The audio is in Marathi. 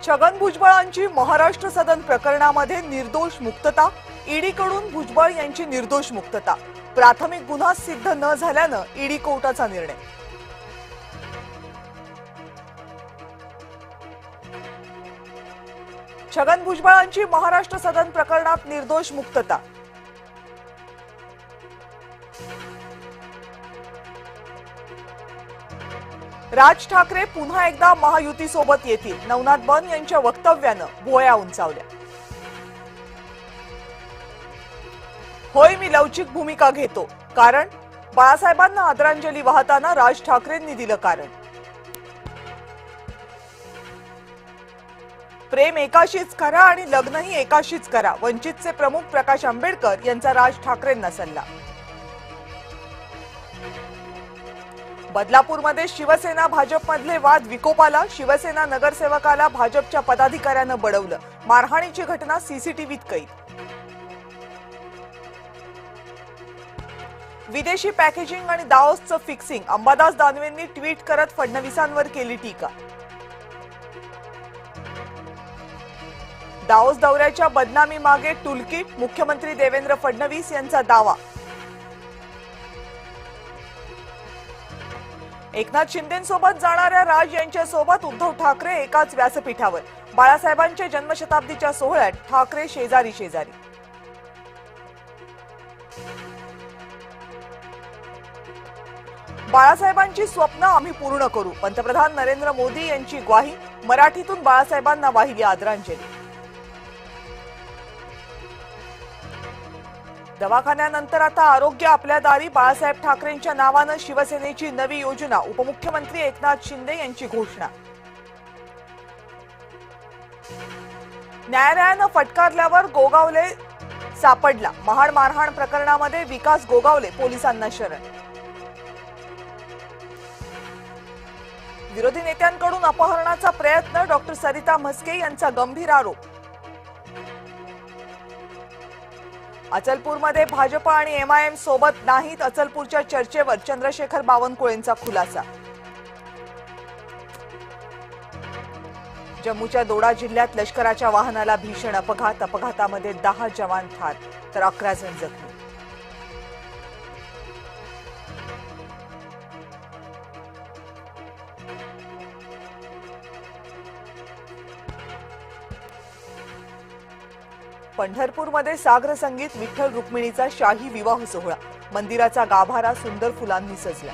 छगन भुजबळांची महाराष्ट्र सदन प्रकरणामध्ये निर्दोष मुक्तता, ईडीकडून भुजबळ यांची निर्दोष मुक्तता, प्राथमिक गुन्हा सिद्ध न झाल्यानं ईडी कोर्टाचा निर्णय। छगन भुजबळांची महाराष्ट्र सदन प्रकरणात निर्दोष मुक्तता। राज ठाकरे पुन्हा एकदा महायुतीसोबत येतील, नवनाथ बन यांच्या वक्तव्यानं भुवया उंचावल्या। होय, मी लवचिक भूमिका घेतो, कारण बाळासाहेबांना आदरांजली वाहताना राज ठाकरेंनी दिलं कारण। प्रेम एकाशीच करा आणि लग्नही एकाशीच करा, वंचितचे प्रमुख प्रकाश आंबेडकर यांचा राज ठाकरेंना सल्ला। बदलापूरमध्ये शिवसेना भाजपमधले वाद विकोपाला, शिवसेना नगरसेवकाला भाजपच्या पदाधिकाऱ्यानं बडवलं, मारहाणीची घटना सीसीटीव्हीत कैद। विदेशी पॅकेजिंग आणि दाओसचं फिक्सिंग, अंबादास दानवेंनी ट्विट करत फडणवीसांवर केली टीका। दाओस दौऱ्याच्या बदनामी मागे टूलकिट, मुख्यमंत्री देवेंद्र फडणवीस यांचा दावा। एकनाथ शिंदेंसोबत जाणाऱ्या राज यांच्यासोबत उद्धव ठाकरे एकाच व्यासपीठावर, बाळासाहेबांच्या जन्मशताब्दीच्या सोहळ्यात ठाकरे शेजारी शेजारी। बाळासाहेबांची स्वप्न आम्ही पूर्ण करू, पंतप्रधान नरेंद्र मोदी यांची ग्वाही, मराठीतून बाळासाहेबांना वाहिली आदरांजली। दवाखान्यानंतर आता आरोग्य आपल्या दारी, बाळासाहेब ठाकरेंच्या नावानं शिवसेनेची नवी योजना, उपमुख्यमंत्री एकनाथ शिंदे यांची घोषणा। न्यायालयानं फटकारल्यावर गोगावले सापडला, महाड मारहाण प्रकरणामध्ये विकास गोगावले पोलिसांना शरण। विरोधी नेत्यांकडून अपहरणाचा प्रयत्न, डॉक्टर सरिता म्हस्के यांचा गंभीर आरोप। अचलपूरमध्ये भाजप आणि एमआयएम सोबत नाहीत, अचलपूरच्या चर्चेवर चंद्रशेखर बावनकुळेंचा खुलासा। जम्मूच्या दोडा जिल्ह्यात लष्कराच्या वाहनाला भीषण अपघात, अपघातामध्ये 10 जवान ठार तर 11 जण जखमी। पंढरपूरमध्ये सागर संगीत, विठ्ठल रुक्मिणीचा शाही विवाह सोहळा, मंदिराचा गाभारा सुंदर फुलांनी सजला।